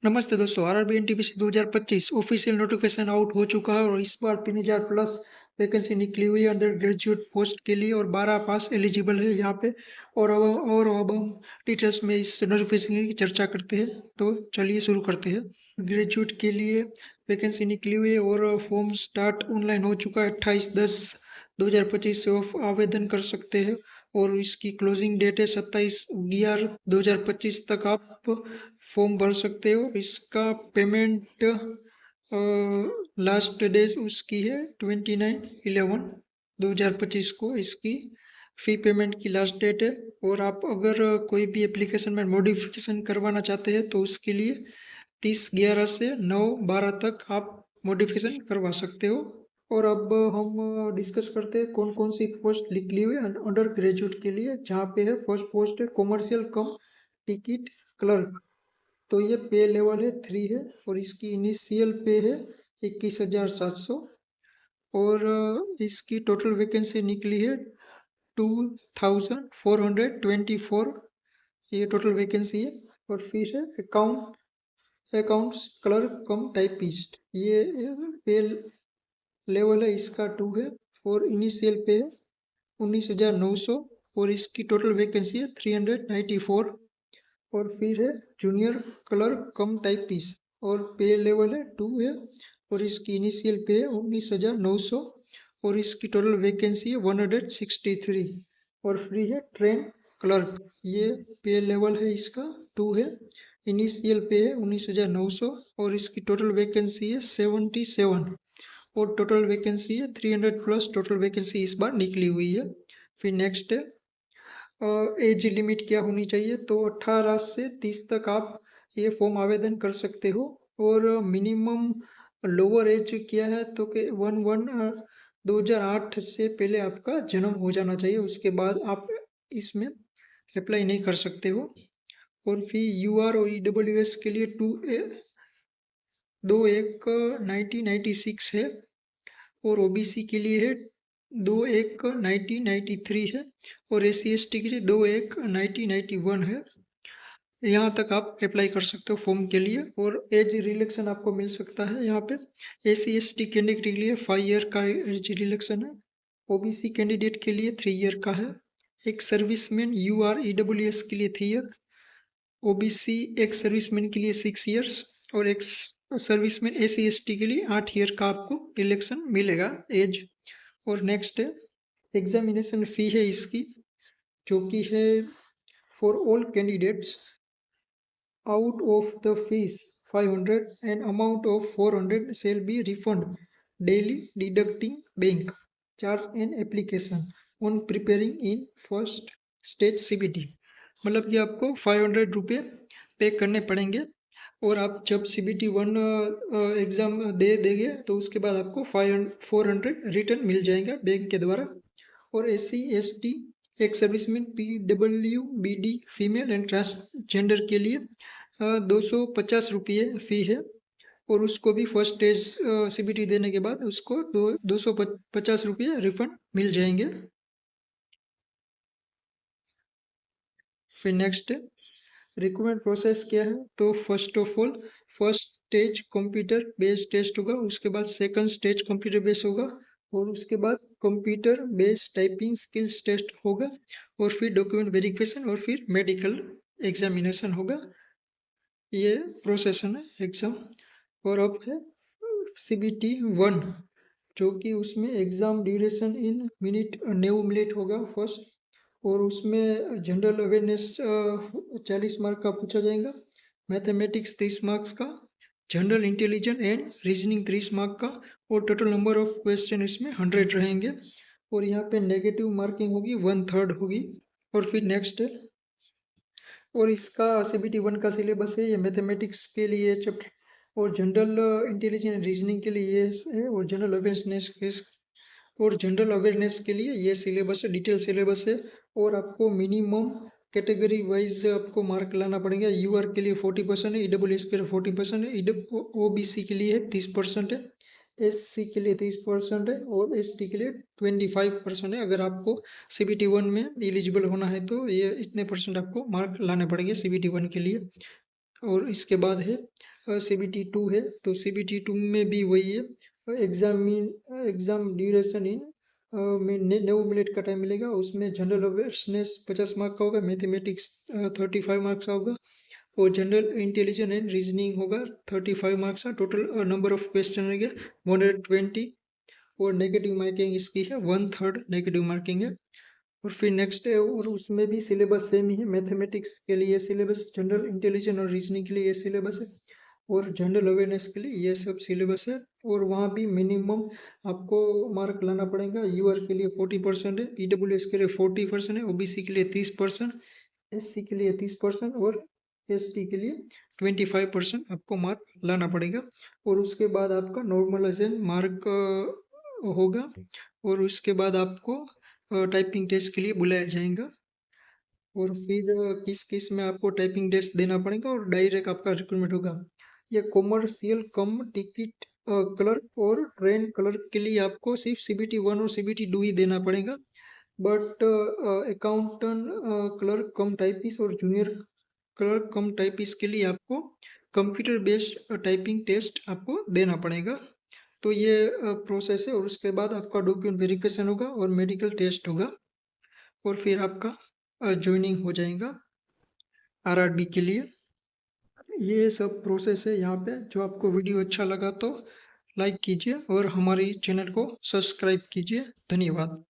नमस्ते दोस्तों, RRB NTPC 2025 official notification out हो चुका है और इस बार 3000 प्लस वैकेंसी निकली हुई है अंडर ग्रेजुएट पोस्ट के लिए और 12 पास एलिजिबल है यहाँ पे। और अब हम डिटेल्स में इस नोटिफिकेशन की चर्चा करते हैं। तो चलिए शुरू करते हैं। ग्रेजुएट के लिए वैकेंसी निकली हुई है और फॉर्म स्टार्ट ऑनलाइन हो चुका है। 28/10/2025 से आप आवेदन कर सकते हैं और इसकी क्लोजिंग डेट है 27/11/2025 तक आप फॉर्म भर सकते हो। इसका पेमेंट लास्ट डेज उसकी है 29/11/2025 को इसकी फ़ी पेमेंट की लास्ट डेट है। और आप अगर कोई भी एप्लीकेशन में मॉडिफिकेशन करवाना चाहते हैं तो उसके लिए 30/11 से 9/12 तक आप मॉडिफिकेशन करवा सकते हो। और अब हम डिस्कस करते हैं कौन कौन सी पोस्ट निकली हुई है अंडर ग्रेजुएट के लिए। जहाँ पे है फर्स्ट पोस्ट है कॉमर्शियल कम टिकट क्लर्क। तो ये पे लेवल है 3 है और इसकी इनिशियल पे है 21,700 और इसकी टोटल वैकेंसी निकली है 2,424। ये टोटल वैकेंसी है। और फिर है अकाउंट्स क्लर्क कम टाइपिस्ट। ये पे लेवल है इसका 2 है और इनिशियल पे है 19,900 और इसकी टोटल वैकेंसी है 394। और फिर है जूनियर क्लर्क कम टाइपिस्ट और पे लेवल है 2 है और इसकी इनिशियल पे है 19,900 और इसकी टोटल वैकेंसी है 163। और फ्री है ट्रेन क्लर्क। ये पे लेवल है इसका 2 है, इनिशियल पे है 19,900 और इसकी टोटल वैकेंसी है 77 और टोटल वैकेंसी है 300 प्लस टोटल वैकेंसी इस बार निकली हुई है। फिर नेक्स्ट है एज लिमिट क्या होनी चाहिए। तो 18 से 30 तक आप ये फॉर्म आवेदन कर सकते हो। और मिनिमम लोअर एज क्या है तो कि 1/1/2008 से पहले आपका जन्म हो जाना चाहिए, उसके बाद आप इसमें अप्लाई नहीं कर सकते हो। और फिर यूआर और ईडब्ल्यूएस के लिए 2/1/1996 है और ओबीसी के लिए है 2/1/1993 है और SC/ST के लिए 2/1/1991 है। यहाँ तक आप अप्लाई कर सकते हो फॉर्म के लिए और एज रिलैक्सेशन आपको मिल सकता है। यहाँ पे SC/ST कैंडिडेट के लिए 5 ईयर का एज रिलैक्सेशन है, ओबीसी कैंडिडेट के लिए 3 ईयर का है, एक सर्विसमैन UR EWS के लिए 3 ईयर, ओबीसी एक सर्विसमैन के लिए 6 ईयर्स और एक सर्विसमैन SC/ST के लिए 8 ईयर का आपको रिलैक्सेशन मिलेगा एज। और नेक्स्ट है एग्जामिनेशन फ़ी है इसकी, जो कि है for all candidates out of the fees 500 and amount of 400 shall be refunded daily deducting bank charge and application on preparing in first stage CBT। मतलब कि आपको 500 रुपये पे करने पड़ेंगे और आप जब CBT 1 एग्ज़ाम दे देंगे तो उसके बाद आपको 400 रिटर्न मिल जाएगा बैंक के द्वारा। और SC/ST एक serviceman PWBD female and transgender के लिए 250 रुपये फ़ी है और उसको भी फर्स्ट स्टेज CBT देने के बाद उसको 250 रुपये रिफंड मिल जाएंगे। फिर नेक्स्ट रिक्रूटमेंट प्रोसेस क्या है। तो first of all first stage computer based test होगा, उसके बाद सेकंड स्टेज कंप्यूटर बेस्ड होगा और उसके बाद computer based typing skills test होगा और फिर डॉक्यूमेंट वेरिफिकेशन और फिर मेडिकल एग्जामिनेशन होगा। ये प्रोसेस है एग्ज़ाम। और अब है CBT 1, जो कि उसमें एग्ज़ाम ड्यूरेशन इन मिनट 90 मिनट होगा फर्स्ट। और उसमें जनरल अवेयरनेस 40 मार्क का पूछा जाएगा, मैथमेटिक्स 30 मार्क्स का, general intelligence and reasoning 30 mark का और टोटल नंबर ऑफ क्वेश्चन इसमें 100 रहेंगे। और यहाँ पे नेगेटिव मार्किंग होगी 1/3 होगी। और फिर नेक्स्ट है और इसका CBT 1 का सिलेबस है ये मैथमेटिक्स के लिए चैप्टर और जनरल इंटेलिजेंस रीजनिंग के लिए ये है और जनरल अवेयरनेस के लिए ये सिलेबस है, डिटेल सिलेबस है। और आपको मिनिमम कैटेगरी वाइज आपको मार्क लाना पड़ेगा। UR के लिए 40% है, EWS के लिए 40% है, OBC के लिए 30% है, SC के लिए 30% है और ST के लिए 25% है। अगर आपको CBT 1 में एलिजिबल होना है तो ये इतने परसेंट आपको मार्क लाने पड़ेंगे CBT 1 के लिए। और इसके बाद है CBT 2 है, तो CBT 2 में भी वही है, एग्जाम ड्यूरेशन इन में 90 मिनट का टाइम मिलेगा। उसमें जनरल अवेयरनेस 50 मार्क का होगा, मैथमेटिक्स 35 मार्क्स का होगा, और जनरल इंटेलिजेंस एंड रीजनिंग होगा 35 मार्क्स का। टोटल नंबर ऑफ क्वेश्चन रहेंगे 120, और नेगेटिव मार्किंग इसकी है 1/3 नेगेटिव मार्किंग है। और फिर नेक्स्ट है, और उसमें भी सिलेबस सेम ही है। मैथमेटिक्स के लिए सिलेबस, जनरल इंटेलिजेंस और रीजनिंग के लिए ये सिलेबस है, और जनरल अवेयरनेस के लिए ये सब सिलेबस है। और वहाँ भी मिनिमम आपको मार्क लाना पड़ेगा। यूआर के लिए 40% है, ईडब्ल्यूएस के लिए 40% है, ओबीसी के लिए 30%, एससी के लिए 30% और एसटी के लिए 25% आपको मार्क लाना पड़ेगा। और उसके बाद आपका नॉर्मलाइजेशन मार्क होगा, और उसके बाद आपको टाइपिंग टेस्ट के लिए बुलाया जाएगा। और फिर किस किस में आपको टाइपिंग टेस्ट देना पड़ेगा, और डायरेक्ट आपका रिक्रूटमेंट होगा। ये कॉमर्शियल कम टिकट क्लर्क और ट्रेन क्लर्क के लिए आपको सिर्फ CBT 1 और CBT 2 ही देना पड़ेगा। But accountant clerk come typist और जूनियर क्लर्क कम टाइपिस्ट के लिए आपको कंप्यूटर बेस्ड टाइपिंग टेस्ट आपको देना पड़ेगा। तो ये प्रोसेस है, और उसके बाद आपका डॉक्यूमेंट वेरिफिकेशन होगा और मेडिकल टेस्ट होगा, और फिर आपका ज्वाइनिंग हो जाएगा RRB के लिए। ये सब प्रोसेस है यहाँ पे। जो आपको वीडियो अच्छा लगा तो लाइक कीजिए और हमारी चैनल को सब्सक्राइब कीजिए। धन्यवाद।